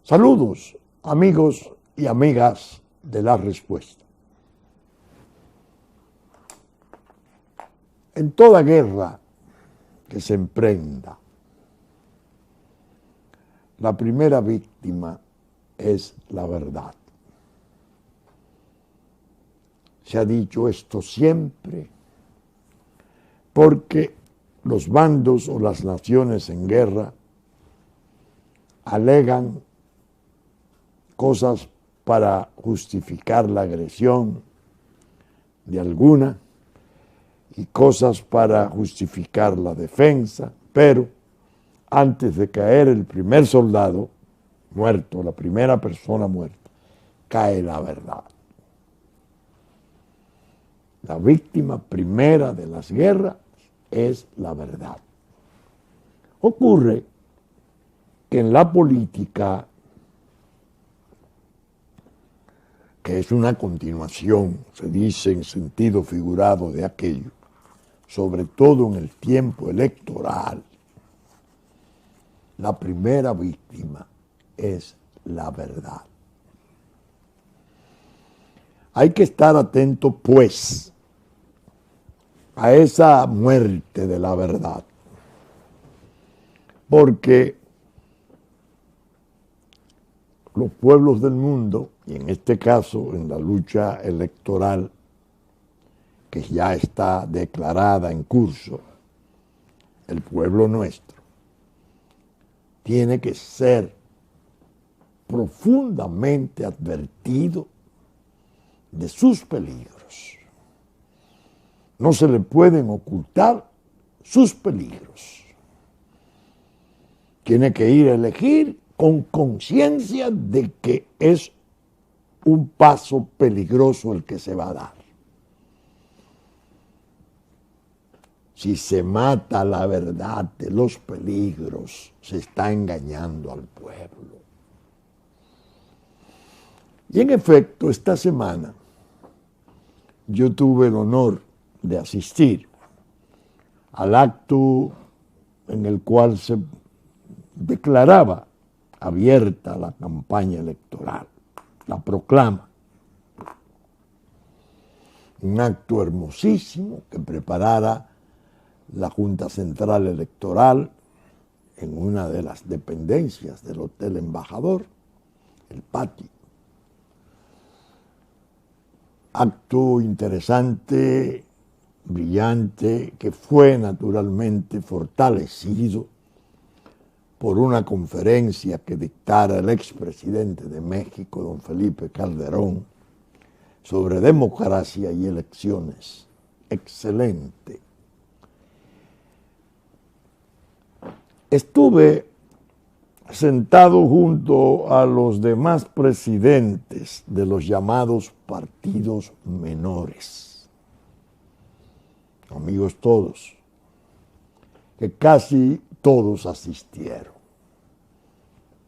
Saludos, amigos y amigas de La Respuesta. En toda guerra que se emprenda, la primera víctima es la verdad. Se ha dicho esto siempre porque los bandos o las naciones en guerra alegan cosas para justificar la agresión de alguna y cosas para justificar la defensa, pero antes de caer el primer soldado muerto, la primera persona muerta, cae la verdad. La víctima primera de las guerras es la verdad. Ocurre que en la política, que es una continuación, se dice en sentido figurado de aquello, sobre todo en el tiempo electoral, la primera víctima es la verdad. Hay que estar atento, pues, a esa muerte de la verdad, porque los pueblos del mundo, y en este caso en la lucha electoral que ya está declarada en curso, el pueblo nuestro tiene que ser profundamente advertido de sus peligros. No se le pueden ocultar sus peligros. Tiene que ir a elegir con conciencia de que es un paso peligroso el que se va a dar. Si se mata la verdad de los peligros, se está engañando al pueblo. Y en efecto, esta semana yo tuve el honor de asistir al acto en el cual se declaraba abierta la campaña electoral, la proclama. Un acto hermosísimo que preparara la Junta Central Electoral en una de las dependencias del Hotel Embajador, el patio. Acto interesante, brillante, que fue naturalmente fortalecido por una conferencia que dictara el expresidente de México, don Felipe Calderón, sobre democracia y elecciones. Excelente. Estuve sentado junto a los demás presidentes de los llamados partidos menores, amigos todos, que casi todos asistieron.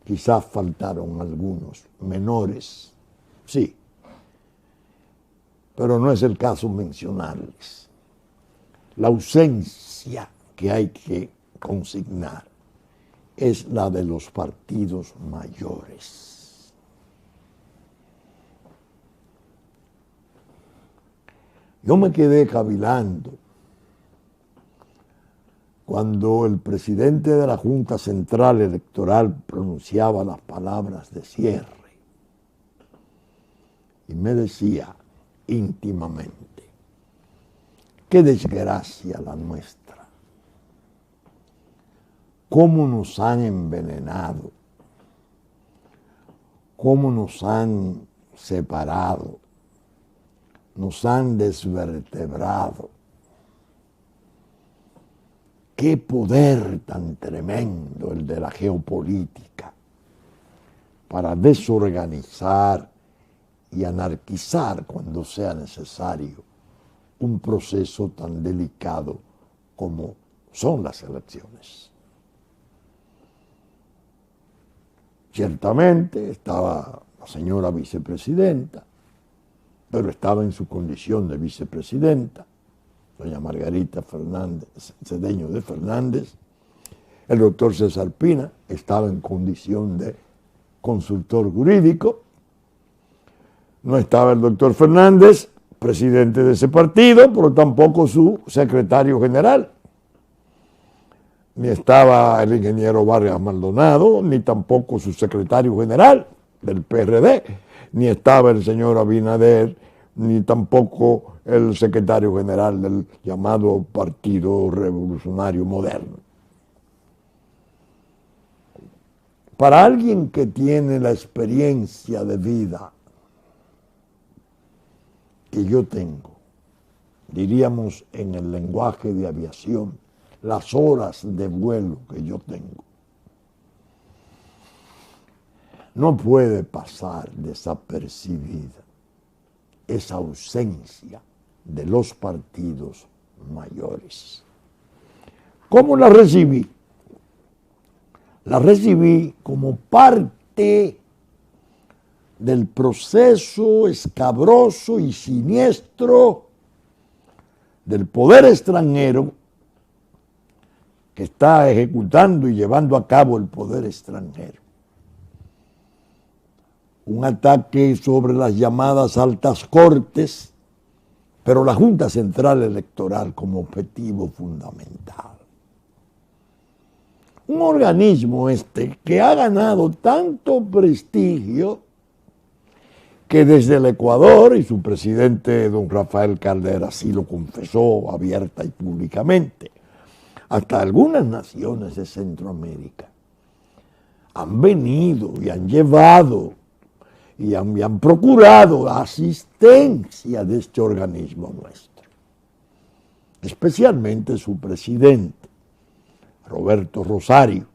Quizás faltaron algunos menores, sí, pero no es el caso mencionarles. La ausencia que hay que consignar es la de los partidos mayores. Yo me quedé cavilando cuando el presidente de la Junta Central Electoral pronunciaba las palabras de cierre y me decía íntimamente: qué desgracia la nuestra. Cómo nos han envenenado, cómo nos han separado, nos han desvertebrado. Qué poder tan tremendo el de la geopolítica para desorganizar y anarquizar cuando sea necesario un proceso tan delicado como son las elecciones. Ciertamente estaba la señora vicepresidenta, pero estaba en su condición de vicepresidenta, doña Margarita Fernández, Cedeño de Fernández. El doctor César Pina estaba en condición de consultor jurídico. No estaba el doctor Fernández, presidente de ese partido, pero tampoco su secretario general. Ni estaba el ingeniero Vargas Maldonado, ni tampoco su secretario general del PRD, ni estaba el señor Abinader, ni tampoco el secretario general del llamado Partido Revolucionario Moderno. Para alguien que tiene la experiencia de vida que yo tengo, diríamos en el lenguaje de aviación, las horas de vuelo que yo tengo, no puede pasar desapercibida esa ausencia de los partidos mayores. ¿Cómo la recibí? La recibí como parte del proceso escabroso y siniestro del poder extranjero que está ejecutando y llevando a cabo el poder extranjero. Un ataque sobre las llamadas altas cortes, pero la Junta Central Electoral como objetivo fundamental. Un organismo que ha ganado tanto prestigio que desde el Ecuador, y su presidente don Rafael Caldera así lo confesó abierta y públicamente, hasta algunas naciones de Centroamérica han venido y han llevado y han procurado la asistencia de este organismo nuestro, especialmente su presidente, Roberto Rosario,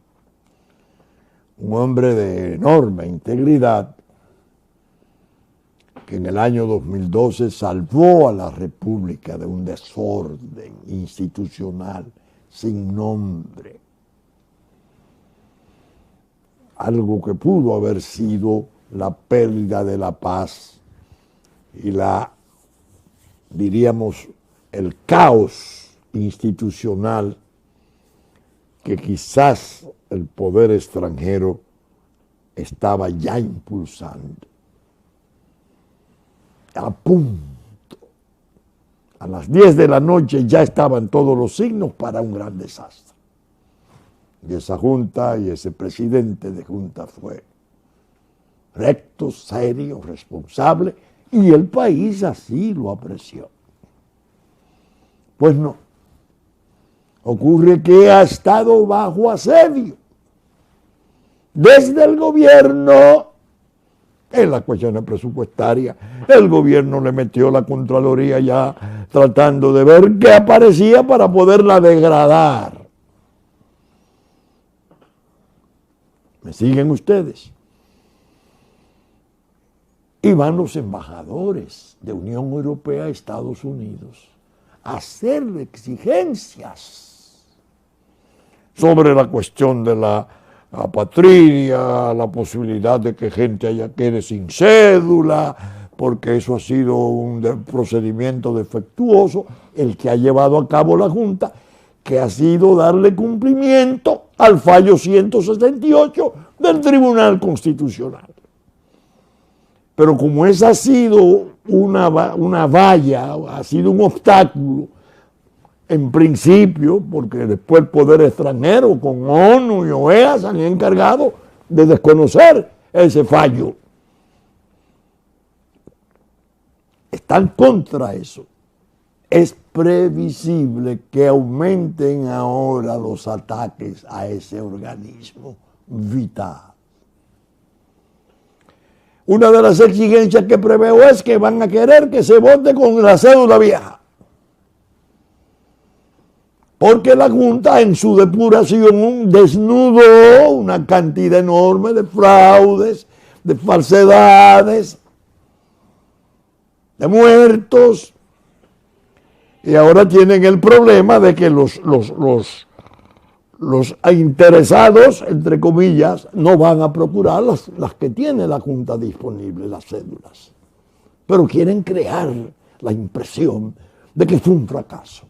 un hombre de enorme integridad que en el año 2012 salvó a la República de un desorden institucional sin nombre, algo que pudo haber sido la pérdida de la paz y diríamos, el caos institucional que quizás el poder extranjero estaba ya impulsando. A punto, a las 10 de la noche ya estaban todos los signos para un gran desastre. Y esa junta y ese presidente de junta fue recto, serio, responsable, y el país así lo apreció. Pues no. Ocurre que ha estado bajo asedio desde el gobierno en las cuestiones presupuestarias. El gobierno le metió la Contraloría ya tratando de ver qué aparecía para poderla degradar. ¿Me siguen ustedes? Y van los embajadores de Unión Europea a Estados Unidos a hacerle exigencias sobre la cuestión de la apatria, la posibilidad de que gente allá quede sin cédula, porque eso ha sido un procedimiento defectuoso, el que ha llevado a cabo la Junta, que ha sido darle cumplimiento al fallo 178 del Tribunal Constitucional. Pero como esa ha sido una valla, ha sido un obstáculo, en principio, porque después el poder extranjero con ONU y OEA se han encargado de desconocer ese fallo. Están contra eso. Es previsible que aumenten ahora los ataques a ese organismo vital. Una de las exigencias que preveo es que van a querer que se vote con la cédula vieja. Porque la Junta en su depuración desnudó una cantidad enorme de fraudes, de falsedades, de muertos. Y ahora tienen el problema de que los interesados, entre comillas, no van a procurar las que tiene la Junta disponible, las cédulas. Pero quieren crear la impresión de que fue un fracaso.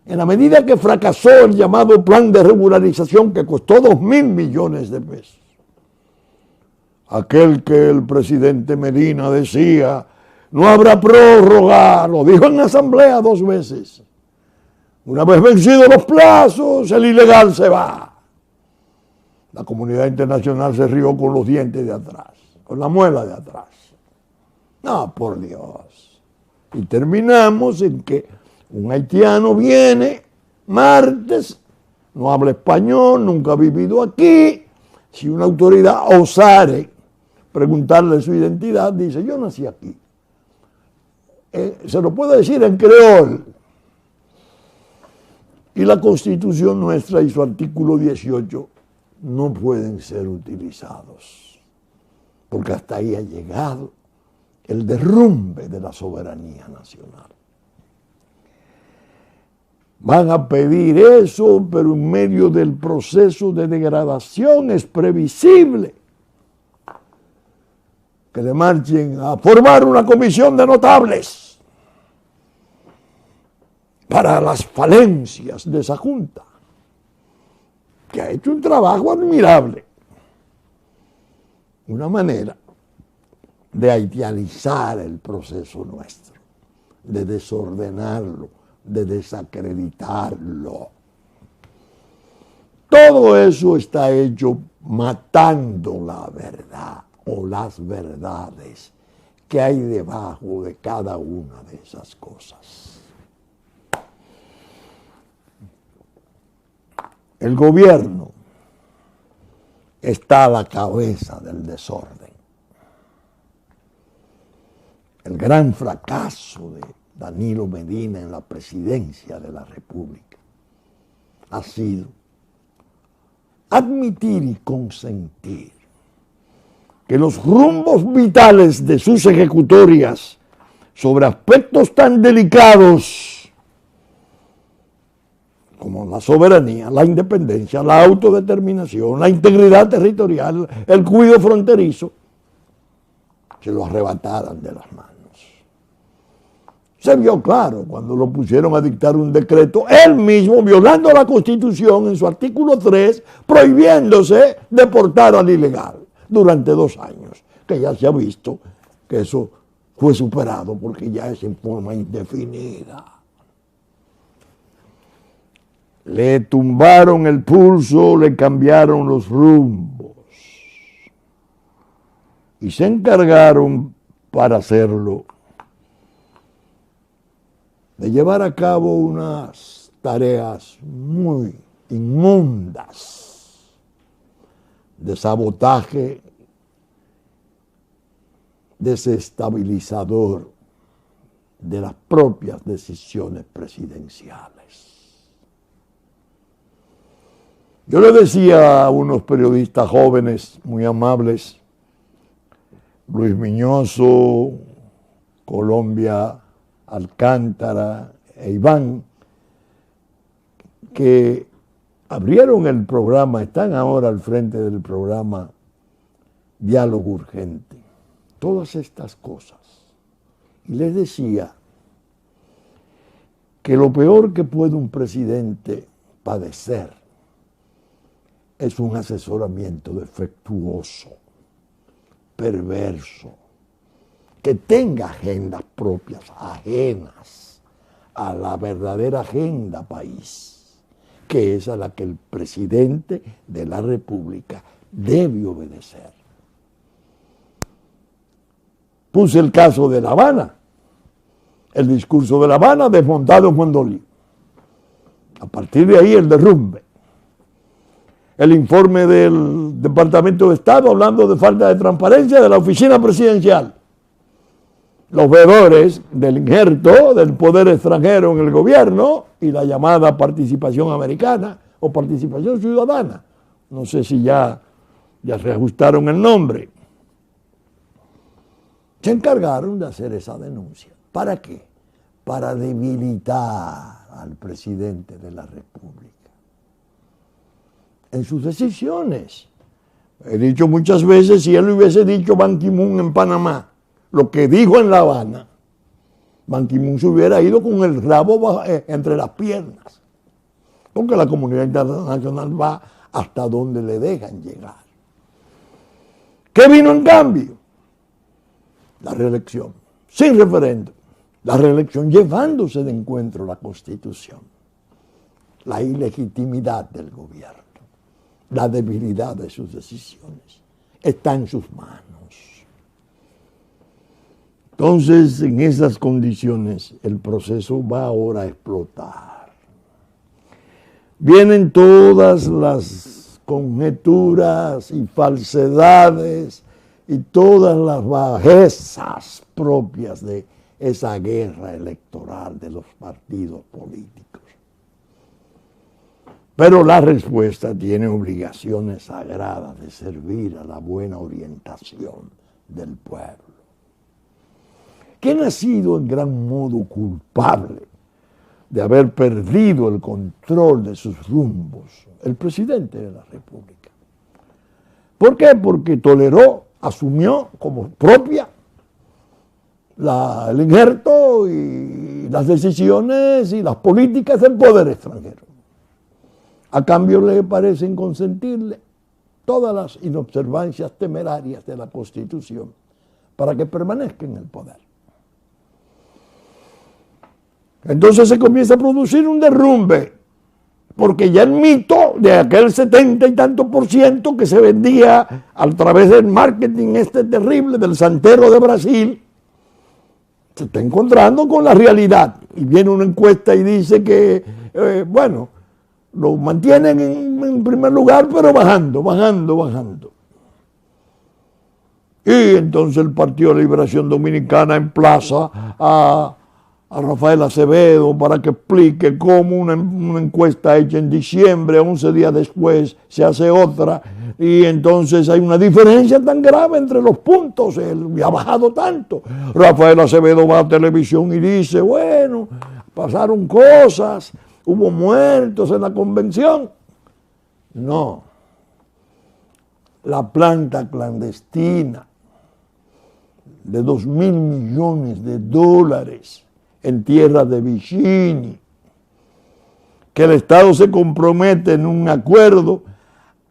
En la medida que fracasó el llamado plan de regularización que costó 2.000 millones de pesos, aquel que el presidente Medina decía, no habrá prórroga, lo dijo en la asamblea 2 veces. Una vez vencidos los plazos, el ilegal se va. La comunidad internacional se rió con los dientes de atrás, con la muela de atrás. No, por Dios. Y terminamos en que un haitiano viene martes, no habla español, nunca ha vivido aquí. Si una autoridad osare preguntarle su identidad, dice, yo nací aquí. Se lo puede decir en creol. Y la Constitución nuestra y su artículo 18 no pueden ser utilizados, porque hasta ahí ha llegado el derrumbe de la soberanía nacional. Van a pedir eso, pero en medio del proceso de degradación es previsible que le marchen a formar una comisión de notables para las falencias de esa junta, que ha hecho un trabajo admirable. Una manera de haitianizar el proceso nuestro, de desordenarlo, de desacreditarlo. Todo eso está hecho matando la verdad o las verdades que hay debajo de cada una de esas cosas. El gobierno está a la cabeza del desorden. El gran fracaso de Danilo Medina en la presidencia de la República ha sido admitir y consentir que los rumbos vitales de sus ejecutorias sobre aspectos tan delicados como la soberanía, la independencia, la autodeterminación, la integridad territorial, el cuidado fronterizo, se lo arrebataran de las manos. Se vio claro cuando lo pusieron a dictar un decreto, él mismo violando la Constitución en su artículo 3, prohibiéndose deportar al ilegal durante 2 años, que ya se ha visto que eso fue superado porque ya es en forma indefinida. Le tumbaron el pulso, le cambiaron los rumbos y se encargaron para hacerlo de llevar a cabo unas tareas muy inmundas de sabotaje desestabilizador de las propias decisiones presidenciales. Yo le decía a unos periodistas jóvenes muy amables, Luis Miñoso, Colombia Alcántara e Iván, que abrieron el programa, están ahora al frente del programa Diálogo Urgente, todas estas cosas. Y les decía que lo peor que puede un presidente padecer es un asesoramiento defectuoso, perverso, que tenga agendas propias, ajenas a la verdadera agenda país, que es a la que el presidente de la República debe obedecer. Puse el caso de La Habana, el discurso de La Habana desmontado en Juan Dolí. A partir de ahí el derrumbe. El informe del Departamento de Estado hablando de falta de transparencia de la oficina presidencial. Los veedores del injerto del poder extranjero en el gobierno y la llamada participación americana o participación ciudadana. No sé si ya reajustaron el nombre. Se encargaron de hacer esa denuncia. ¿Para qué? Para debilitar al presidente de la República en sus decisiones. He dicho muchas veces, si él le hubiese dicho Ban Ki-moon en Panamá, lo que dijo en La Habana, Ban Ki-moon se hubiera ido con el rabo entre las piernas, porque la comunidad internacional va hasta donde le dejan llegar. ¿Qué vino en cambio? La reelección, sin referéndum. La reelección llevándose de encuentro la Constitución. La ilegitimidad del gobierno, la debilidad de sus decisiones, está en sus manos. Entonces, en esas condiciones, el proceso va ahora a explotar. Vienen todas las conjeturas y falsedades y todas las bajezas propias de esa guerra electoral de los partidos políticos. Pero la respuesta tiene obligaciones sagradas de servir a la buena orientación del pueblo. ¿Quién ha sido en gran modo culpable de haber perdido el control de sus rumbos? El presidente de la República. ¿Por qué? Porque toleró, asumió como propia el injerto y las decisiones y las políticas del poder extranjero. A cambio le parecen consentirle todas las inobservancias temerarias de la Constitución para que permanezca en el poder. Entonces se comienza a producir un derrumbe, porque ya el mito de aquel 70 y tanto por ciento que se vendía a través del marketing terrible del santero de Brasil, se está encontrando con la realidad. Y viene una encuesta y dice que, lo mantienen en primer lugar, pero bajando. Y entonces el Partido de Liberación Dominicana emplaza a Rafael Acevedo para que explique cómo una encuesta hecha en diciembre, 11 días después, se hace otra, y entonces hay una diferencia tan grave entre los puntos, y ha bajado tanto. Rafael Acevedo va a televisión y dice, bueno, pasaron cosas, hubo muertos en la convención. No. La planta clandestina de $2.000 millones en tierra de Vicini, que el Estado se compromete en un acuerdo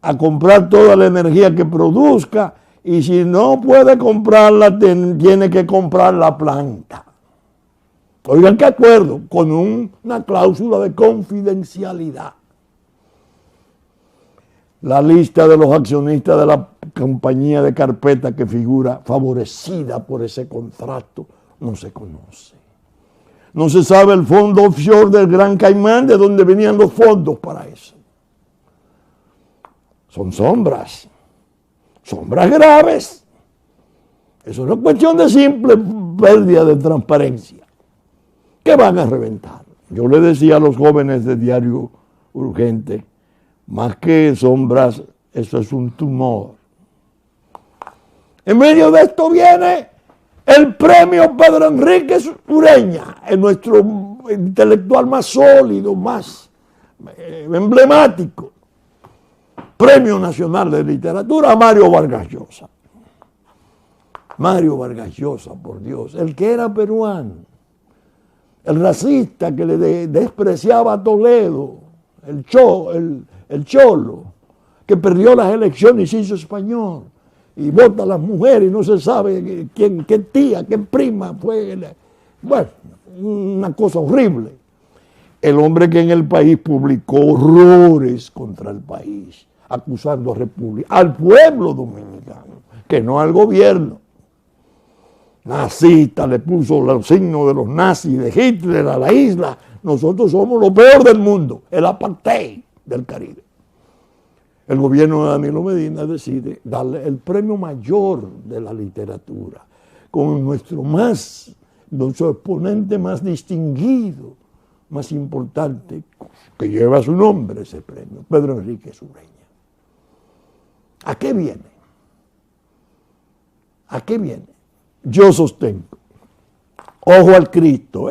a comprar toda la energía que produzca, y si no puede comprarla, tiene que comprar la planta. Oigan qué acuerdo, con una cláusula de confidencialidad. La lista de los accionistas de la compañía de carpeta que figura favorecida por ese contrato no se conoce. No se sabe el fondo offshore del Gran Caimán, de dónde venían los fondos para eso. Son sombras graves. Eso no es cuestión de simple pérdida de transparencia. ¿Qué van a reventar? Yo le decía a los jóvenes de Diario Urgente, más que sombras, eso es un tumor. En medio de esto viene el premio Pedro Enríquez Ureña, nuestro intelectual más sólido, más emblemático. Premio Nacional de Literatura a Mario Vargas Llosa. Mario Vargas Llosa, por Dios, el que era peruano, el racista que le despreciaba a Toledo, el cholo, que perdió las elecciones y se hizo español, y vota a las mujeres y no se sabe qué tía, qué prima fue. Bueno, una cosa horrible. El hombre que en el país publicó horrores contra el país, acusando a República, al pueblo dominicano, que no al gobierno. Nazista, le puso los signos de los nazis, de Hitler a la isla. Nosotros somos lo peor del mundo, el apartheid del Caribe. El gobierno de Danilo Medina decide darle el premio mayor de la literatura, con nuestro exponente más distinguido, más importante, que lleva su nombre ese premio, Pedro Enríquez Ureña. ¿A qué viene? ¿A qué viene? Yo sostengo, ojo al Cristo,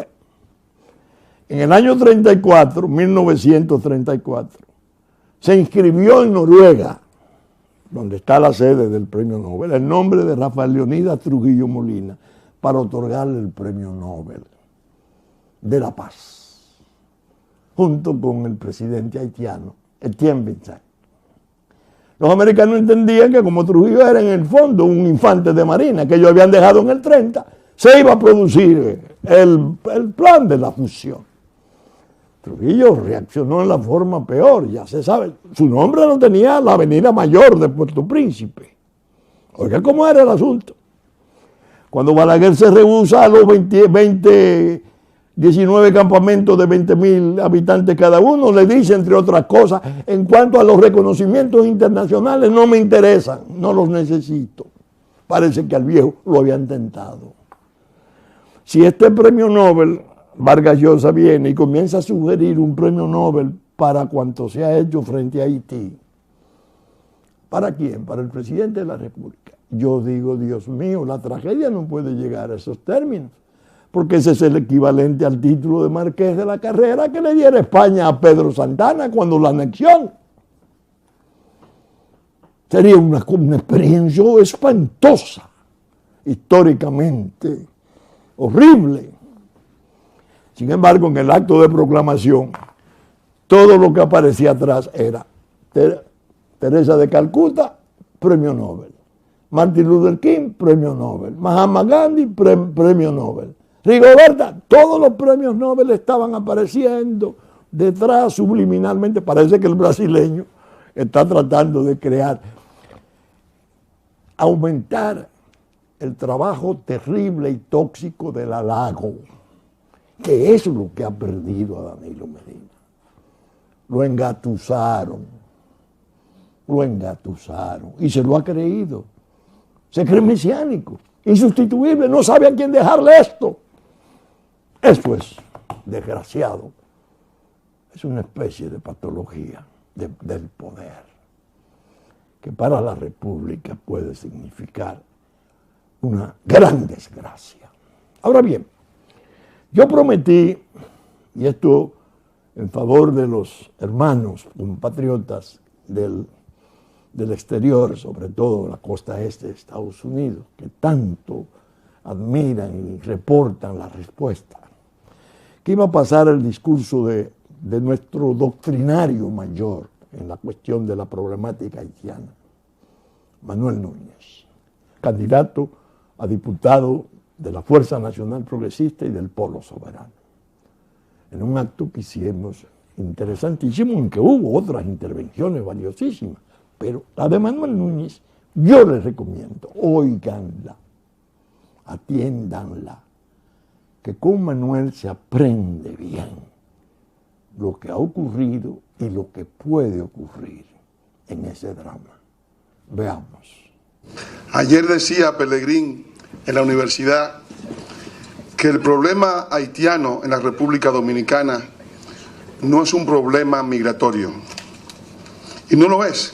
en el año 1934, se inscribió en Noruega, donde está la sede del premio Nobel, el nombre de Rafael Leonidas Trujillo Molina, para otorgarle el premio Nobel de la Paz, junto con el presidente haitiano, Etienne Benzat. Los americanos entendían que como Trujillo era en el fondo un infante de marina que ellos habían dejado en el 30, se iba a producir el plan de la fusión. Trujillo reaccionó en la forma peor, ya se sabe. Su nombre no tenía la avenida mayor de Puerto Príncipe. Oiga cómo era el asunto. Cuando Balaguer se rehúsa a los 19 campamentos de 20.000 habitantes cada uno, le dice, entre otras cosas, en cuanto a los reconocimientos internacionales, no me interesan, no los necesito. Parece que al viejo lo habían tentado. Si este premio Nobel, Vargas Llosa viene y comienza a sugerir un premio Nobel para cuanto se ha hecho frente a Haití, ¿para quién? Para el presidente de la República. Yo digo, Dios mío, la tragedia no puede llegar a esos términos, porque ese es el equivalente al título de Marqués de la Carrera que le diera España a Pedro Santana cuando la anexión. Sería una experiencia espantosa, históricamente horrible. Sin embargo, en el acto de proclamación, todo lo que aparecía atrás era Teresa de Calcuta, premio Nobel. Martin Luther King, premio Nobel. Mahatma Gandhi, premio Nobel. Rigoberta, todos los premios Nobel estaban apareciendo detrás subliminalmente. Parece que el brasileño está tratando de aumentar el trabajo terrible y tóxico del halago, que es lo que ha perdido a Danilo Medina. Lo engatusaron y se lo ha creído. Se cree mesiánico, insustituible, no sabe a quién dejarle esto. Esto es desgraciado. Es una especie de patología del poder que para la República puede significar una gran desgracia. Ahora bien, yo prometí, y esto en favor de los hermanos compatriotas del exterior, sobre todo la costa este de Estados Unidos, que tanto admiran y reportan la respuesta, que iba a pasar el discurso de nuestro doctrinario mayor en la cuestión de la problemática haitiana, Manuel Núñez, candidato a diputado de la Fuerza Nacional Progresista y del Polo Soberano, en un acto que hicimos interesantísimo, en que hubo otras intervenciones valiosísimas, pero la de Manuel Núñez yo les recomiendo, óiganla, atiéndanla, que con Manuel se aprende bien lo que ha ocurrido y lo que puede ocurrir en ese drama. Veamos. Ayer decía Pelegrín en la universidad que el problema haitiano en la República Dominicana no es un problema migratorio. Y no lo es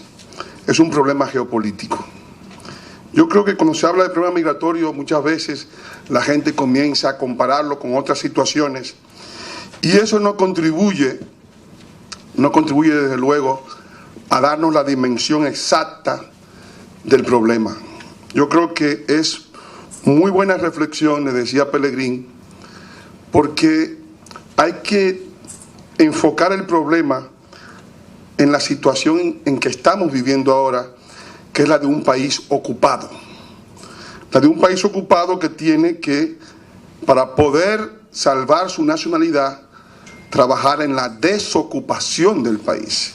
un problema geopolítico. Yo creo que cuando se habla de problema migratorio, muchas veces la gente comienza a compararlo con otras situaciones y eso no contribuye desde luego a darnos la dimensión exacta del problema. Yo creo que es muy buena reflexión, le decía Pelegrín, porque hay que enfocar el problema en la situación en que estamos viviendo ahora, que es la de un país ocupado. La de un país ocupado que tiene que, para poder salvar su nacionalidad, trabajar en la desocupación del país.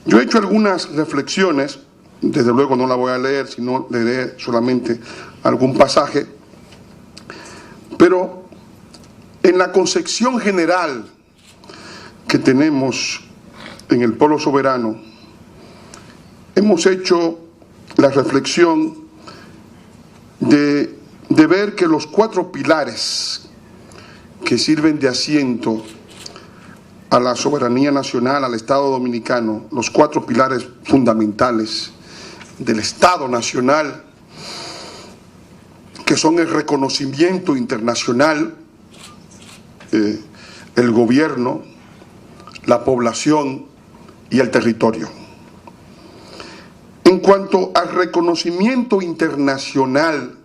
Yo he hecho algunas reflexiones, desde luego no la voy a leer, sino leeré solamente algún pasaje, pero en la concepción general que tenemos en el Polo Soberano, hemos hecho la reflexión de ver que los 4 pilares que sirven de asiento a la soberanía nacional, al Estado dominicano, los 4 pilares fundamentales del Estado nacional, que son el reconocimiento internacional, el gobierno, la población y el territorio. En cuanto al reconocimiento internacional,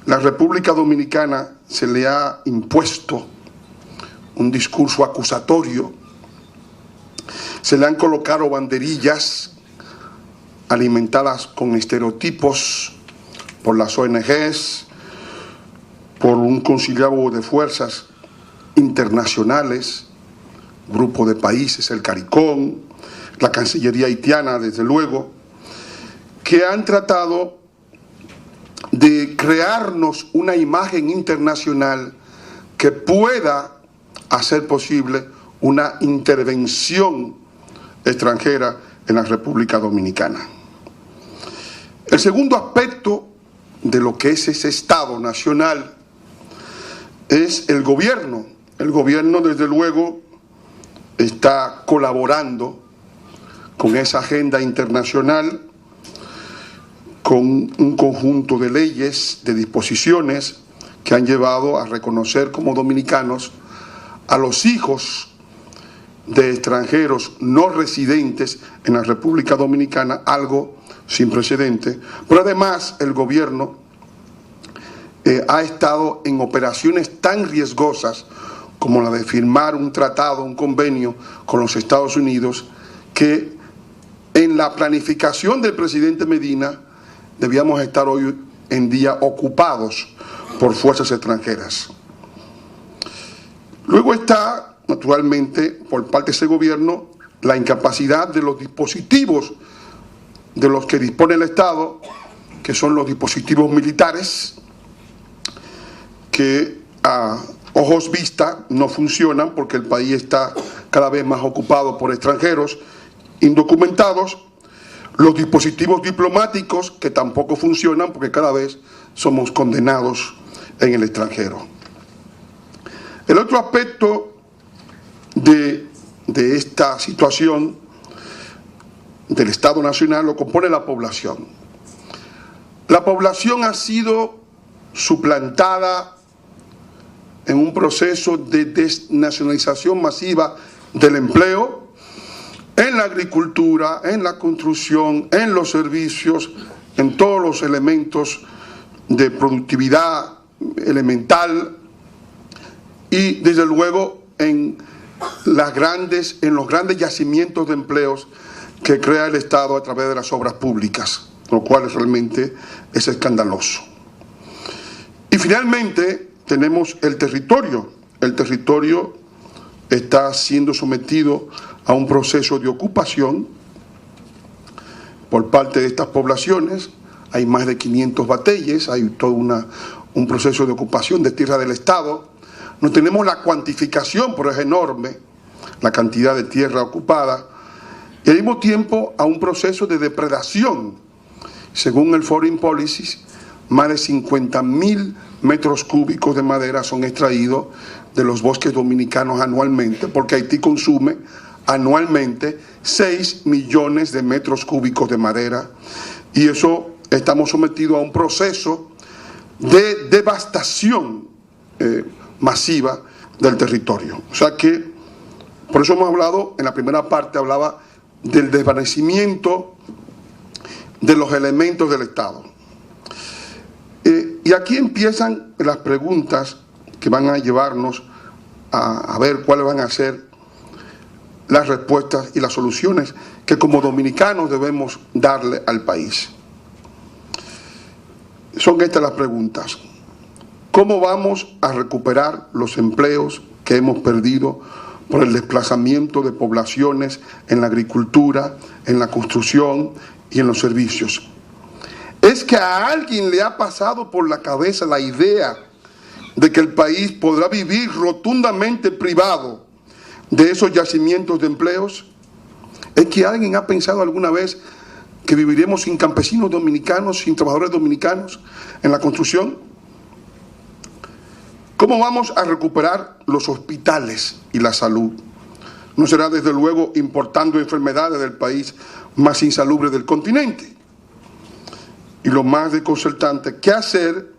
la República Dominicana se le ha impuesto un discurso acusatorio Se le han colocado banderillas alimentadas con estereotipos por las ONGs, por un conciliado de fuerzas internacionales, grupo de países, el CARICOM, la Cancillería haitiana, desde luego, que han tratado de crearnos una imagen internacional que pueda hacer posible una intervención extranjera en la República Dominicana. El segundo aspecto de lo que es ese Estado nacional es el gobierno. El gobierno, desde luego, está colaborando con esa agenda internacional, con un conjunto de leyes, de disposiciones que han llevado a reconocer como dominicanos a los hijos de extranjeros no residentes en la República Dominicana, algo sin precedente. Pero además el gobierno ha estado en operaciones tan riesgosas como la de firmar un tratado, un convenio con los Estados Unidos, que en la planificación del presidente Medina debíamos estar hoy en día ocupados por fuerzas extranjeras. Luego está, naturalmente, por parte de ese gobierno, la incapacidad de los dispositivos de los que dispone el Estado, que son los dispositivos militares, que a ojos vista no funcionan porque el país está cada vez más ocupado por extranjeros indocumentados, los dispositivos diplomáticos que tampoco funcionan porque cada vez somos condenados en el extranjero. El otro aspecto de esta situación del Estado Nacional lo compone la población. La población ha sido suplantada en un proceso de desnacionalización masiva del empleo, en la agricultura, en la construcción, en los servicios, en todos los elementos de productividad elemental y desde luego en los grandes yacimientos de empleos que crea el Estado a través de las obras públicas, lo cual realmente es escandaloso. Y finalmente tenemos el territorio. El territorio está siendo sometido a un proceso de ocupación por parte de estas poblaciones. Hay más de 500 batalles, hay todo un proceso de ocupación de tierra del Estado. No tenemos la cuantificación, pero es enorme la cantidad de tierra ocupada. Y al mismo tiempo a un proceso de depredación. Según el Foreign Policy, más de 50.000 metros cúbicos de madera son extraídos de los bosques dominicanos anualmente, porque Haití consume anualmente 6 millones de metros cúbicos de madera, y eso estamos sometidos a un proceso de devastación masiva del territorio. O sea que, por eso hemos hablado, en la primera parte hablaba del desvanecimiento de los elementos del Estado. Y aquí empiezan las preguntas que van a llevarnos a ver cuáles van a ser las respuestas y las soluciones que como dominicanos debemos darle al país. Son estas las preguntas. ¿Cómo vamos a recuperar los empleos que hemos perdido por el desplazamiento de poblaciones en la agricultura, en la construcción y en los servicios? ¿Es que a alguien le ha pasado por la cabeza la idea de que el país podrá vivir rotundamente privado de esos yacimientos de empleos? ¿Es que alguien ha pensado alguna vez que viviremos sin campesinos dominicanos, sin trabajadores dominicanos en la construcción? ¿Cómo vamos a recuperar los hospitales y la salud? No será desde luego importando enfermedades del país más insalubre del continente. Y lo más desconcertante, ¿qué hacer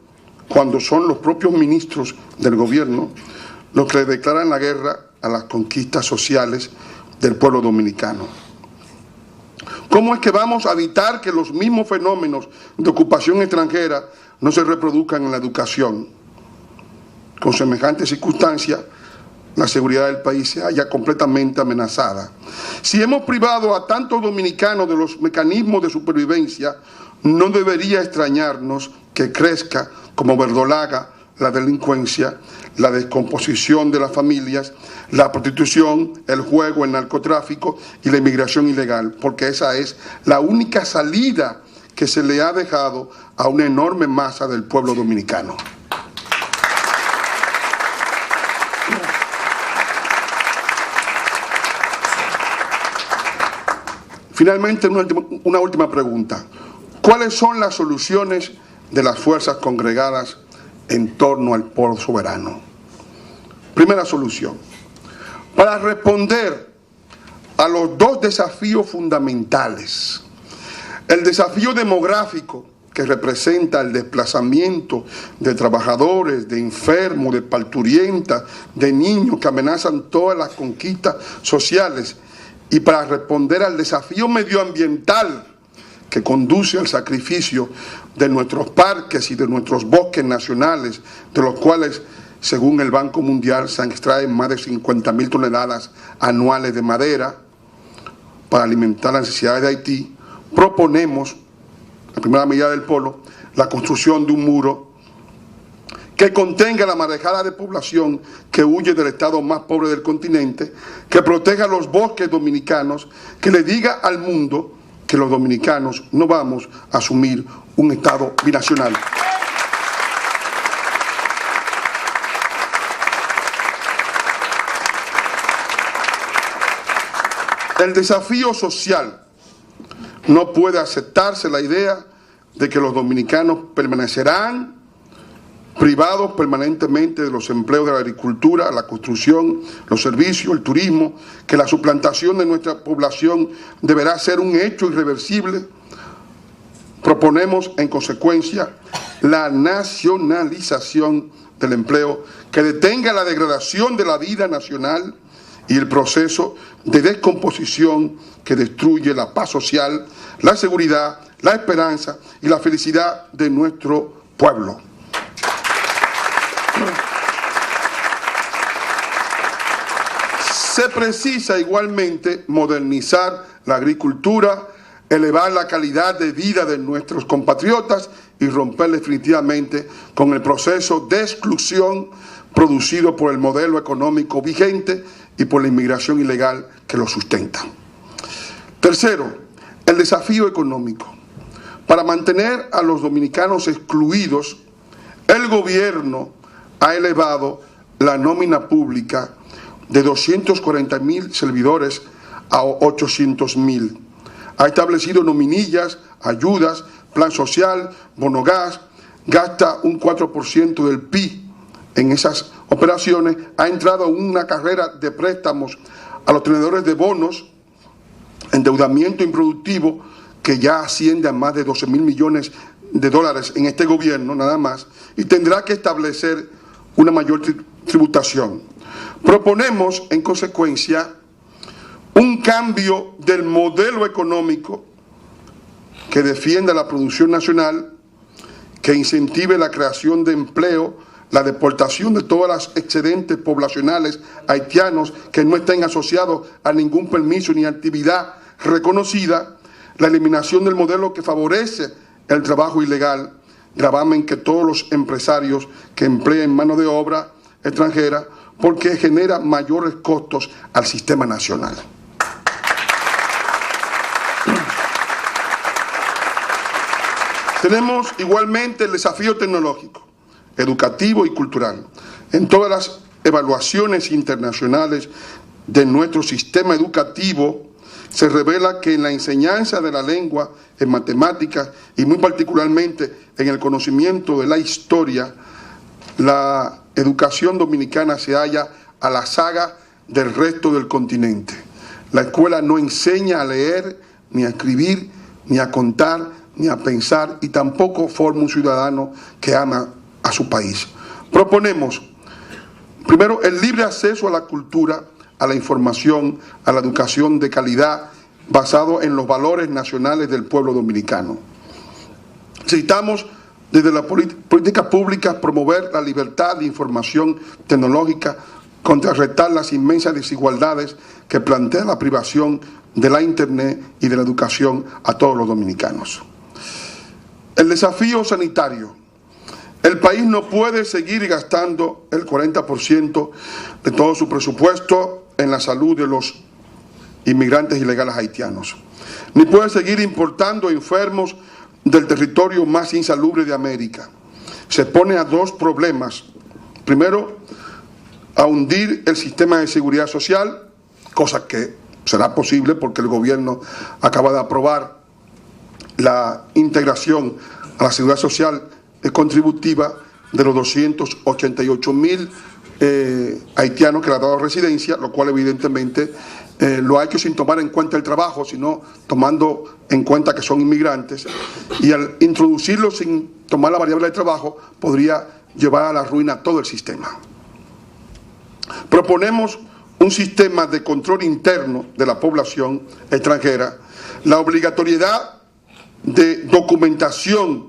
cuando son los propios ministros del gobierno los que le declaran la guerra a las conquistas sociales del pueblo dominicano? ¿Cómo es que vamos a evitar que los mismos fenómenos de ocupación extranjera no se reproduzcan en la educación? Con semejante circunstancia, la seguridad del país se halla completamente amenazada. Si hemos privado a tantos dominicanos de los mecanismos de supervivencia, no debería extrañarnos que crezca como verdolaga la delincuencia, la descomposición de las familias, la prostitución, el juego, el narcotráfico y la inmigración ilegal, porque esa es la única salida que se le ha dejado a una enorme masa del pueblo dominicano. Finalmente, una última pregunta. ¿Cuáles son las soluciones de las fuerzas congregadas en torno al pueblo soberano? Primera solución. Para responder a los dos desafíos fundamentales, el desafío demográfico, que representa el desplazamiento de trabajadores, de enfermos, de parturientas, de niños que amenazan todas las conquistas sociales, y para responder al desafío medioambiental que conduce al sacrificio de nuestros parques y de nuestros bosques nacionales, de los cuales, según el Banco Mundial, se extraen más de 50.000 toneladas anuales de madera para alimentar las necesidades de Haití, proponemos, la primera medida del polo, la construcción de un muro que contenga la marejada de población que huye del estado más pobre del continente, que proteja los bosques dominicanos, que le diga al mundo que los dominicanos no vamos a asumir un estado binacional. El desafío social. No puede aceptarse la idea de que los dominicanos permanecerán privados permanentemente de los empleos de la agricultura, la construcción, los servicios, el turismo, que la suplantación de nuestra población deberá ser un hecho irreversible. Proponemos, en consecuencia, la nacionalización del empleo que detenga la degradación de la vida nacional y el proceso de descomposición que destruye la paz social, la seguridad, la esperanza y la felicidad de nuestro pueblo. Se precisa igualmente modernizar la agricultura, elevar la calidad de vida de nuestros compatriotas y romper definitivamente con el proceso de exclusión producido por el modelo económico vigente y por la inmigración ilegal que lo sustenta. Tercero, el desafío económico. Para mantener a los dominicanos excluidos, el gobierno ha elevado la nómina pública de 240.000 servidores a 800.000. Ha establecido nominillas, ayudas, plan social, bonogás, gasta un 4% del PIB en esas operaciones, ha entrado en una carrera de préstamos a los tenedores de bonos, endeudamiento improductivo que ya asciende a más de 12.000 millones de dólares en este gobierno nada más, y tendrá que establecer una mayor tributación. Proponemos, en consecuencia, un cambio del modelo económico que defienda la producción nacional, que incentive la creación de empleo, la deportación de todas las excedentes poblacionales haitianos que no estén asociados a ningún permiso ni actividad reconocida, la eliminación del modelo que favorece el trabajo ilegal, gravamen que todos los empresarios que empleen mano de obra extranjera, porque genera mayores costos al sistema nacional. Tenemos igualmente el desafío tecnológico, educativo y cultural. En todas las evaluaciones internacionales de nuestro sistema educativo se revela que en la enseñanza de la lengua, en matemáticas y muy particularmente en el conocimiento de la historia, la educación dominicana se halla a la saga del resto del continente. La escuela no enseña a leer, ni a escribir, ni a contar, ni a pensar, y tampoco forma un ciudadano que ama a su país. Proponemos, primero, el libre acceso a la cultura, a la información, a la educación de calidad, basado en los valores nacionales del pueblo dominicano. Necesitamos, desde la política pública, promover la libertad de información tecnológica contrarrestar las inmensas desigualdades que plantea la privación de la Internet y de la educación a todos los dominicanos. El desafío sanitario. El país no puede seguir gastando el 40% de todo su presupuesto en la salud de los inmigrantes ilegales haitianos, ni puede seguir importando enfermos del territorio más insalubre de América. Se pone a dos problemas. Primero, a hundir el sistema de seguridad social, cosa que será posible porque el gobierno acaba de aprobar la integración a la seguridad social contributiva de los 288.000 haitianos que le ha dado residencia, lo cual evidentemente lo ha hecho sin tomar en cuenta el trabajo, sino tomando en cuenta que son inmigrantes, y al introducirlo sin tomar la variable de trabajo podría llevar a la ruina todo el sistema. Proponemos un sistema de control interno de la población extranjera, la obligatoriedad de documentación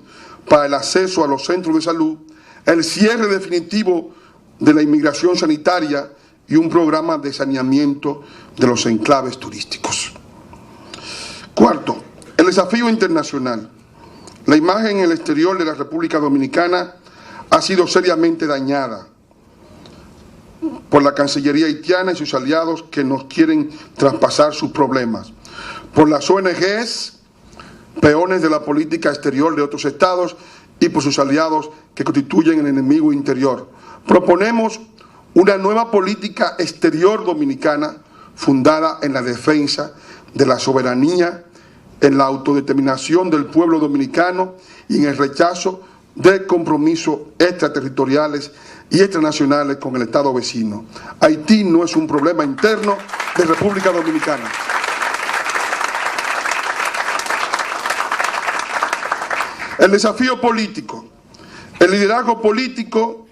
para el acceso a los centros de salud, el cierre definitivo de la inmigración sanitaria y un programa de saneamiento de los enclaves turísticos. Cuarto, el desafío internacional. La imagen en el exterior de la República Dominicana ha sido seriamente dañada por la Cancillería haitiana y sus aliados que nos quieren traspasar sus problemas, por las ONGs, peones de la política exterior de otros estados, y por sus aliados que constituyen el enemigo interior. Proponemos una nueva política exterior dominicana fundada en la defensa de la soberanía, en la autodeterminación del pueblo dominicano y en el rechazo de compromisos extraterritoriales y extranacionales con el Estado vecino. Haití no es un problema interno de República Dominicana. El desafío político. El liderazgo político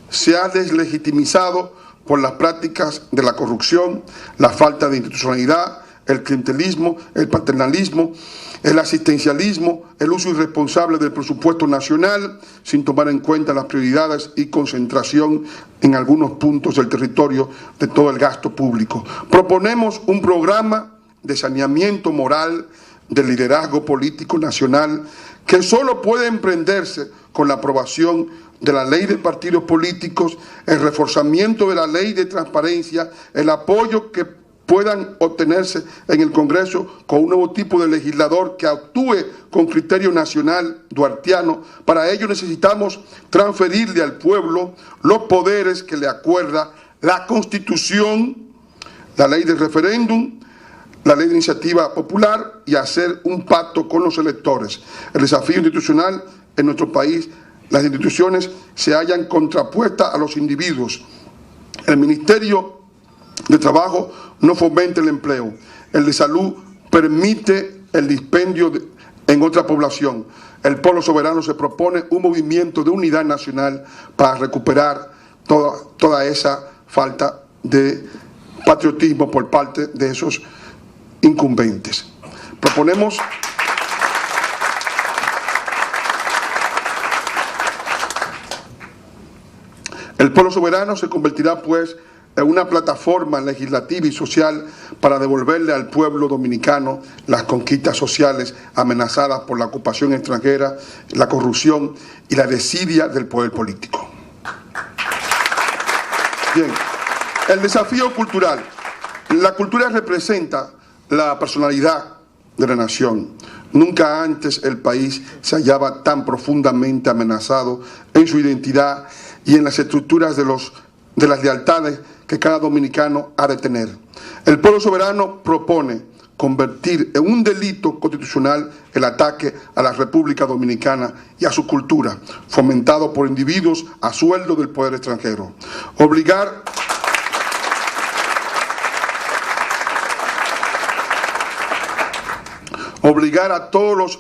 se ha deslegitimizado por las prácticas de la corrupción, la falta de institucionalidad, el clientelismo, el paternalismo, el asistencialismo, el uso irresponsable del presupuesto nacional sin tomar en cuenta las prioridades y concentración en algunos puntos del territorio de todo el gasto público. Proponemos un programa de saneamiento moral del liderazgo político nacional que solo puede emprenderse con la aprobación de la ley de partidos políticos, el reforzamiento de la ley de transparencia, el apoyo que puedan obtenerse en el Congreso con un nuevo tipo de legislador que actúe con criterio nacional duartiano. Para ello necesitamos transferirle al pueblo los poderes que le acuerda la Constitución, la ley del referéndum, la ley de iniciativa popular y hacer un pacto con los electores. El desafío institucional en nuestro país, las instituciones se hallan contrapuestas a los individuos. El Ministerio de Trabajo no fomenta el empleo. El de Salud permite el dispendio en otra población. El Polo Soberano se propone un movimiento de unidad nacional para recuperar toda esa falta de patriotismo por parte de esos incumbentes. Proponemos el Polo Soberano se convertirá pues en una plataforma legislativa y social para devolverle al pueblo dominicano las conquistas sociales amenazadas por la ocupación extranjera, la corrupción y la desidia del poder político. Bien, el desafío cultural. La cultura representa la personalidad de la nación. Nunca antes el país se hallaba tan profundamente amenazado en su identidad y en las estructuras de las lealtades que cada dominicano ha de tener. El pueblo soberano propone convertir en un delito constitucional el ataque a la República Dominicana y a su cultura, fomentado por individuos a sueldo del poder extranjero. Obligar a todos los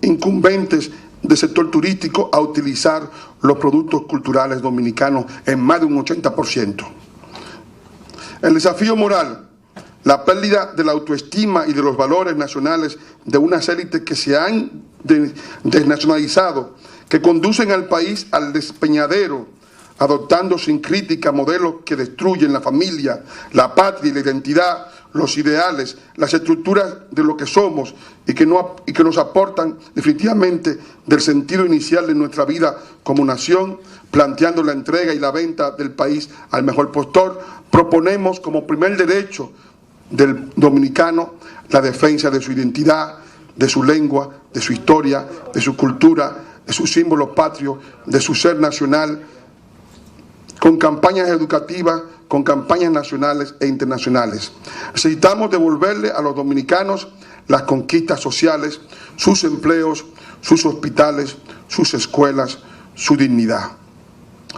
incumbentes del sector turístico a utilizar los productos culturales dominicanos en más de un 80%. El desafío moral, la pérdida de la autoestima y de los valores nacionales de unas élites que se han desnacionalizado, que conducen al país al despeñadero, adoptando sin crítica modelos que destruyen la familia, la patria y la identidad, los ideales, las estructuras de lo que somos y que nos aportan definitivamente del sentido inicial de nuestra vida como nación, planteando la entrega y la venta del país al mejor postor, proponemos como primer derecho del dominicano la defensa de su identidad, de su lengua, de su historia, de su cultura, de sus símbolos patrios, de su ser nacional, con campañas educativas, con campañas nacionales e internacionales. Necesitamos devolverle a los dominicanos las conquistas sociales, sus empleos, sus hospitales, sus escuelas, su dignidad.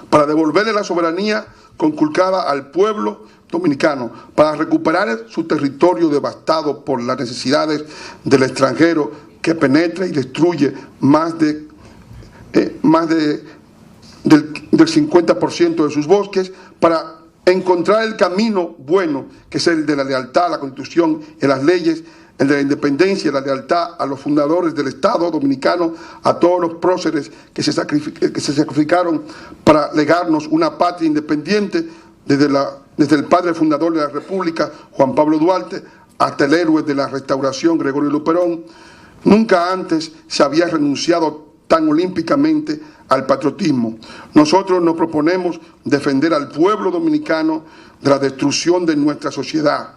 Para devolverle la soberanía conculcada al pueblo dominicano, para recuperar su territorio devastado por las necesidades del extranjero que penetra y destruye más del 50% de sus bosques, para encontrar el camino bueno, que es el de la lealtad a la Constitución y a las leyes, el de la independencia y la lealtad a los fundadores del Estado dominicano, a todos los próceres que se sacrificaron para legarnos una patria independiente, desde el padre fundador de la República, Juan Pablo Duarte, hasta el héroe de la Restauración, Gregorio Luperón. Nunca antes se había renunciado tan olímpicamente al patriotismo. Nosotros nos proponemos defender al pueblo dominicano de la destrucción de nuestra sociedad,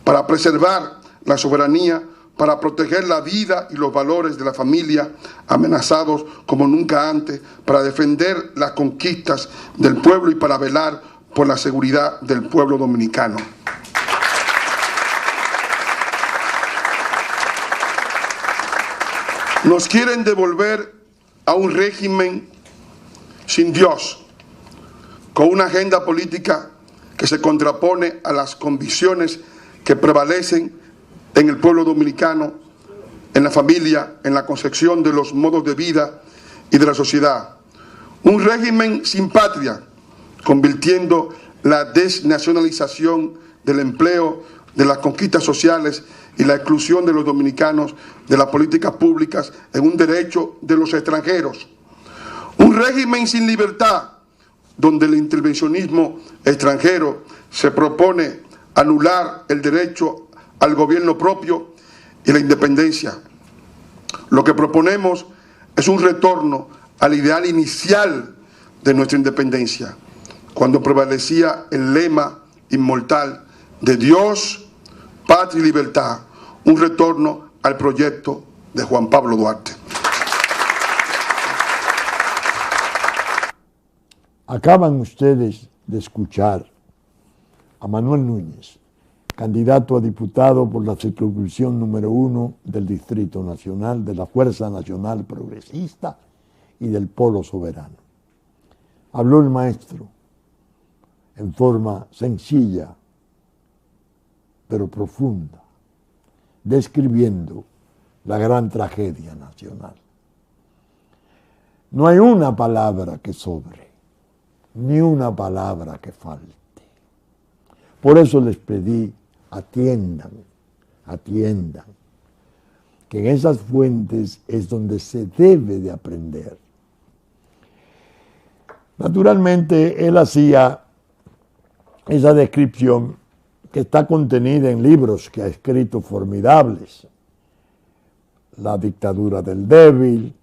para preservar la soberanía, para proteger la vida y los valores de la familia amenazados como nunca antes, para defender las conquistas del pueblo y para velar por la seguridad del pueblo dominicano. Nos quieren devolver a un régimen sin Dios, con una agenda política que se contrapone a las convicciones que prevalecen en el pueblo dominicano, en la familia, en la concepción de los modos de vida y de la sociedad. Un régimen sin patria, convirtiendo la desnacionalización del empleo, de las conquistas sociales y la exclusión de los dominicanos de las políticas públicas en un derecho de los extranjeros. Un régimen sin libertad, donde el intervencionismo extranjero se propone anular el derecho al gobierno propio y la independencia. Lo que proponemos es un retorno al ideal inicial de nuestra independencia, cuando prevalecía el lema inmortal de Dios, patria y libertad, un retorno al proyecto de Juan Pablo Duarte. Acaban ustedes de escuchar a Manuel Núñez, candidato a diputado por la circunscripción número 1 del Distrito Nacional de la Fuerza Nacional Progresista y del Polo Soberano. Habló el maestro en forma sencilla, pero profunda, describiendo la gran tragedia nacional. No hay una palabra que sobre, ni una palabra que falte. Por eso les pedí, atiendan, que en esas fuentes es donde se debe de aprender. Naturalmente, él hacía esa descripción que está contenida en libros que ha escrito formidables. La dictadura del débil,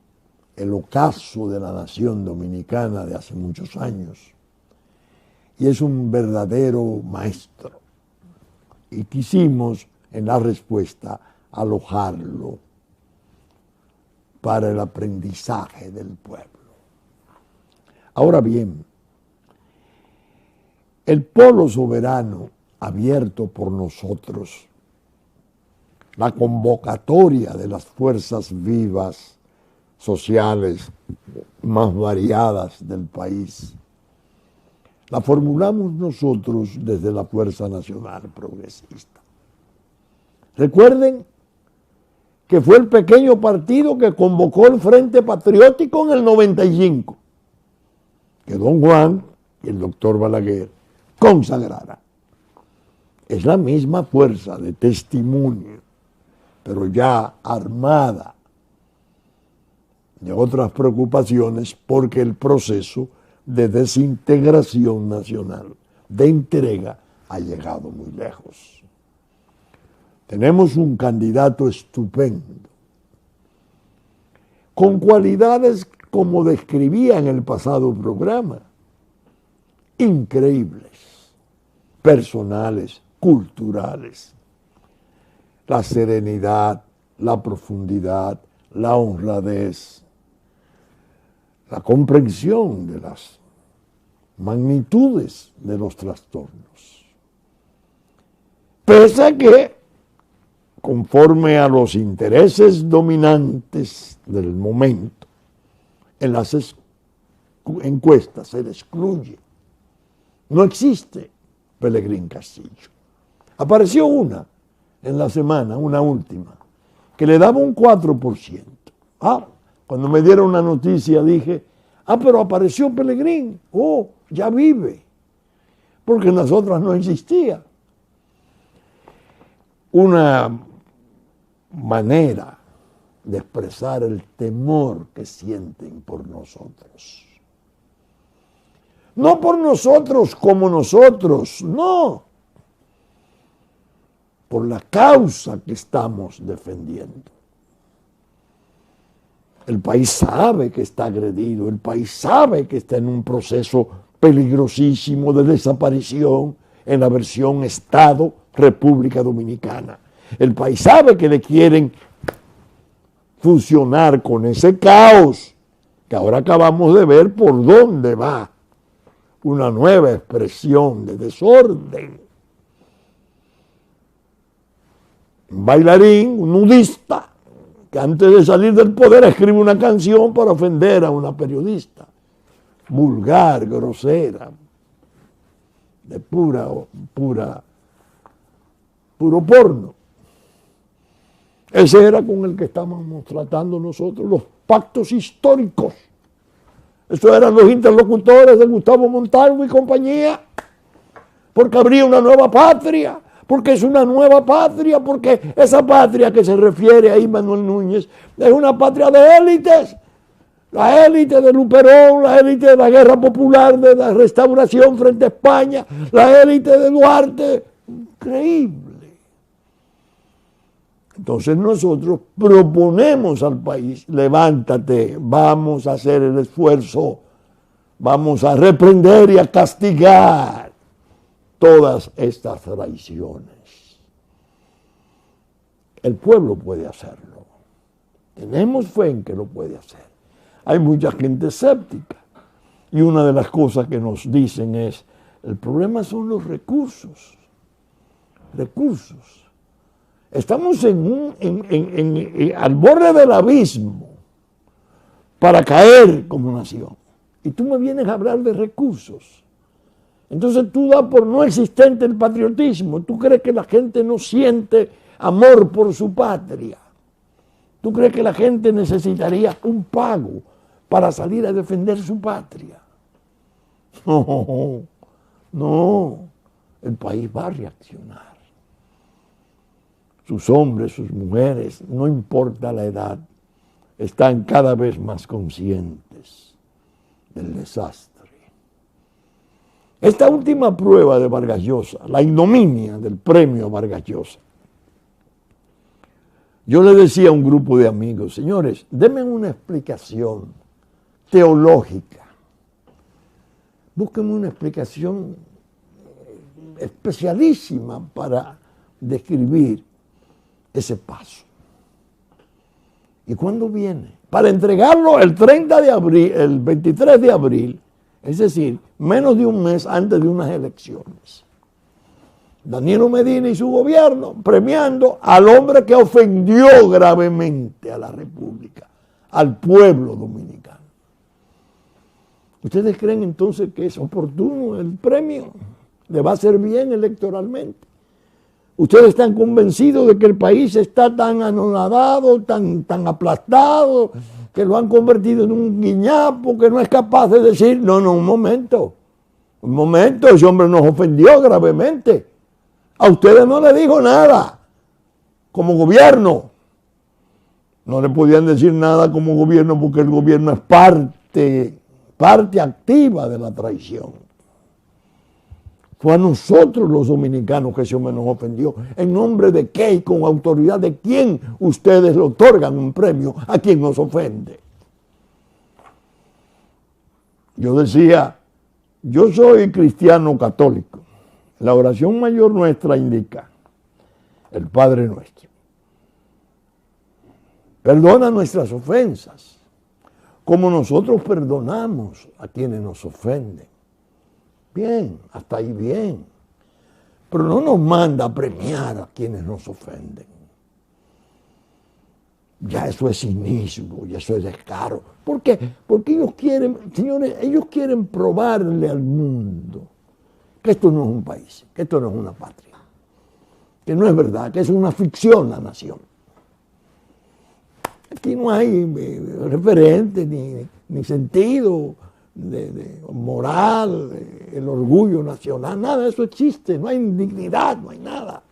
el ocaso de la nación dominicana de hace muchos años. Y es un verdadero maestro. Y quisimos en la respuesta alojarlo para el aprendizaje del pueblo. Ahora bien, el polo soberano abierto por nosotros, la convocatoria de las fuerzas vivas, sociales, más variadas del país, la formulamos nosotros desde la Fuerza Nacional Progresista. Recuerden que fue el pequeño partido que convocó el Frente Patriótico en el 95, que don Juan y el doctor Balaguer consagraran. Es la misma fuerza de testimonio, pero ya armada de otras preocupaciones, porque el proceso de desintegración nacional, de entrega, ha llegado muy lejos. Tenemos un candidato estupendo, con cualidades como describía en el pasado programa, increíbles, personales, culturales. La serenidad, la profundidad, la honradez, la comprensión de las magnitudes de los trastornos. Pese a que, conforme a los intereses dominantes del momento, en las encuestas se le excluye. No existe Pelegrín Castillo. Apareció una en la semana, una última, que le daba un 4%. Cuando me dieron la noticia dije, pero apareció Pelegrín, ya vive, porque en las otras no existía. Una manera de expresar el temor que sienten por nosotros. No por nosotros como nosotros, no. Por la causa que estamos defendiendo. El país sabe que está agredido, el país sabe que está en un proceso peligrosísimo de desaparición en la versión Estado-República Dominicana. El país sabe que le quieren fusionar con ese caos que ahora acabamos de ver por dónde va. Una nueva expresión de desorden. Un bailarín, un nudista, que antes de salir del poder escribe una canción para ofender a una periodista. Vulgar, grosera, de puro porno. Ese era con el que estábamos tratando nosotros, los pactos históricos. Esos eran los interlocutores de Gustavo Montalvo y compañía, porque habría una nueva patria, porque es una nueva patria, porque esa patria que se refiere a Manuel Núñez es una patria de élites. La élite de Luperón, la élite de la guerra popular, de la restauración frente a España, la élite de Duarte. Increíble. Entonces nosotros proponemos al país, levántate, vamos a hacer el esfuerzo, vamos a reprender y a castigar todas estas traiciones. El pueblo puede hacerlo. Tenemos fe en que lo puede hacer. Hay mucha gente escéptica y una de las cosas que nos dicen es, el problema son los recursos. Recursos. Estamos al borde del abismo para caer como nación. Y tú me vienes a hablar de recursos. Entonces tú das por no existente el patriotismo. Tú crees que la gente no siente amor por su patria. Tú crees que la gente necesitaría un pago para salir a defender su patria. No. El país va a reaccionar. Sus hombres, sus mujeres, no importa la edad, están cada vez más conscientes del desastre. Esta última prueba de Vargas Llosa, la ignominia del premio Vargas Llosa, yo le decía a un grupo de amigos, señores, denme una explicación teológica, búsquenme una explicación especialísima para describir ese paso. ¿Y cuándo viene? Para entregarlo el 30 de abril, el 23 de abril, es decir, menos de un mes antes de unas elecciones. Danilo Medina y su gobierno premiando al hombre que ofendió gravemente a la República, al pueblo dominicano. ¿Ustedes creen entonces que es oportuno el premio? ¿Le va a hacer bien electoralmente? Ustedes están convencidos de que el país está tan anonadado, tan aplastado, que lo han convertido en un guiñapo, que no es capaz de decir, no, un momento, ese hombre nos ofendió gravemente. A ustedes no le dijo nada como gobierno. No le podían decir nada como gobierno porque el gobierno es parte parte activa de la traición. Fue a nosotros los dominicanos que ese hombre nos ofendió. ¿En nombre de qué y con autoridad de quién ustedes le otorgan un premio a quien nos ofende? Yo decía, yo soy cristiano católico. La oración mayor nuestra indica, el Padre Nuestro. Perdona nuestras ofensas, como nosotros perdonamos a quienes nos ofenden. Bien, hasta ahí bien. Pero no nos manda a premiar a quienes nos ofenden. Ya eso es cinismo, ya eso es descaro. ¿Por qué? Porque ellos quieren, señores, ellos quieren probarle al mundo que esto no es un país, que esto no es una patria, que no es verdad, que es una ficción la nación. Aquí no hay referente ni sentido de moral, el orgullo nacional, nada de eso existe, no hay dignidad, no hay nada.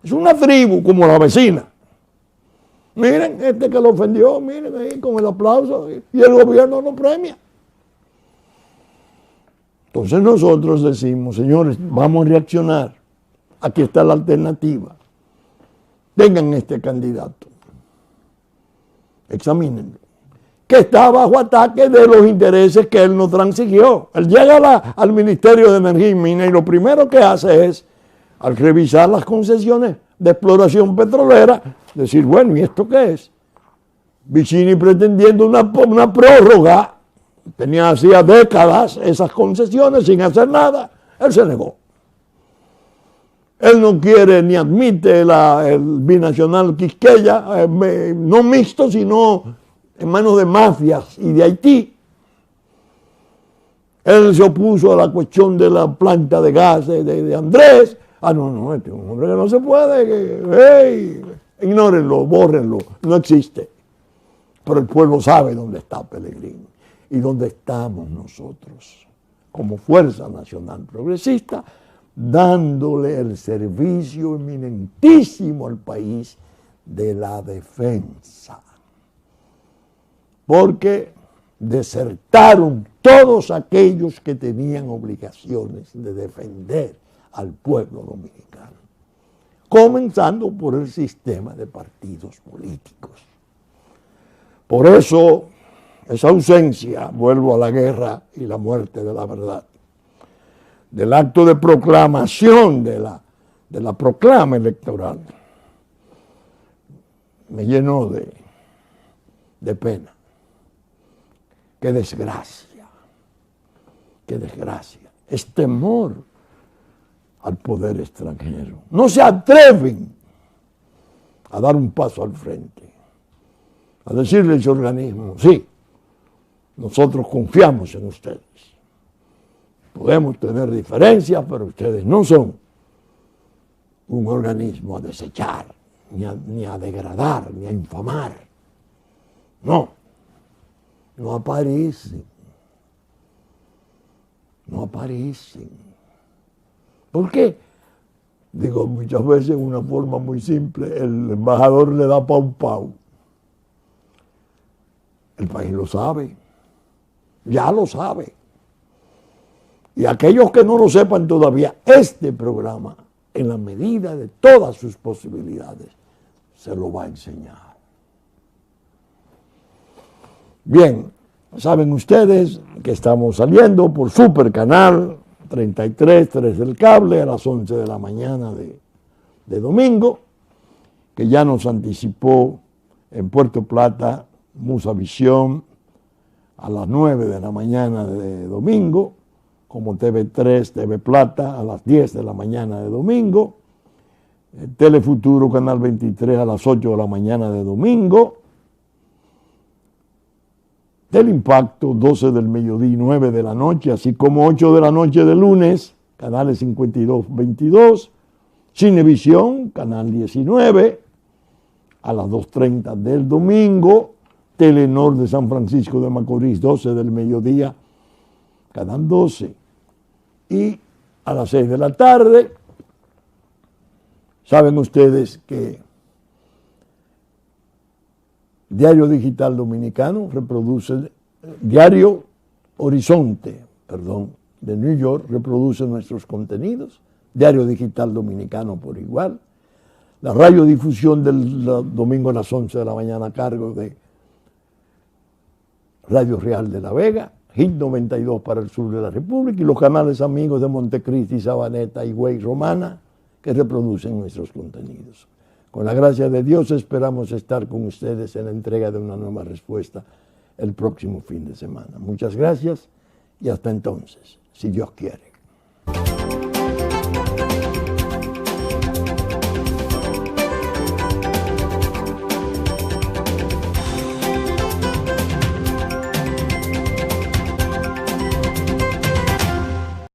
Es una tribu como la vecina. Miren, este que lo ofendió, miren ahí con el aplauso, y el gobierno no premia. Entonces nosotros decimos, señores, vamos a reaccionar. Aquí está la alternativa. Tengan este candidato. Examínenlo. Que está bajo ataque de los intereses que él no transigió. Él llega al Ministerio de Energía y Minas y lo primero que hace es, al revisar las concesiones de exploración petrolera, decir, bueno, ¿y esto qué es? Vicini pretendiendo una prórroga, tenía hacía décadas esas concesiones sin hacer nada, él se negó. Él no quiere ni admite el binacional Quisqueya, no mixto, sino en manos de mafias y de Haití. Él se opuso a la cuestión de la planta de gas de Andrés. No, este es un hombre que no se puede, ignórenlo, bórrenlo, no existe. Pero el pueblo sabe dónde está Pelegrín y dónde estamos nosotros, como Fuerza Nacional Progresista, dándole el servicio eminentísimo al país de la defensa. Porque desertaron todos aquellos que tenían obligaciones de defender al pueblo dominicano, comenzando por el sistema de partidos políticos. Por eso, esa ausencia, vuelvo a la guerra y la muerte de la verdad, del acto de proclamación de la proclama electoral, me llenó de pena. Qué desgracia, qué desgracia. Es temor al poder extranjero. No se atreven a dar un paso al frente, a decirle a ese organismo, sí, nosotros confiamos en ustedes. Podemos tener diferencias, pero ustedes no son un organismo a desechar, ni a degradar, ni a infamar. No, no aparecen. No aparecen. ¿Por qué? Digo, muchas veces en una forma muy simple, el embajador le da pau. El país lo sabe, ya lo sabe. Y aquellos que no lo sepan todavía, este programa, en la medida de todas sus posibilidades, se lo va a enseñar. Bien, saben ustedes que estamos saliendo por Super Canal 33, 3 del cable, a las 11 de la mañana de domingo, que ya nos anticipó en Puerto Plata, Musavisión, a las 9 de la mañana de domingo, como TV3, TV Plata, a las 10 de la mañana de domingo, Telefuturo, Canal 23, a las 8 de la mañana de domingo, Teleimpacto, 12 del mediodía y 9 de la noche, así como 8 de la noche de lunes, canales 52, 22, Cinevisión, canal 19, a las 2:30 del domingo, Telenor de San Francisco de Macorís, 12 del mediodía, canal 12, y a las 6 de la tarde, saben ustedes que Diario Digital Dominicano reproduce diario Horizonte, de New York, reproduce nuestros contenidos, Diario Digital Dominicano por igual, la radiodifusión del domingo a las 11 de la mañana a cargo de Radio Real de la Vega, Hit 92 para el sur de la República y los canales amigos de Montecristi, Sabaneta, Higüey, Romana, que reproducen nuestros contenidos. Con la gracia de Dios esperamos estar con ustedes en la entrega de una nueva respuesta el próximo fin de semana. Muchas gracias y hasta entonces, si Dios quiere.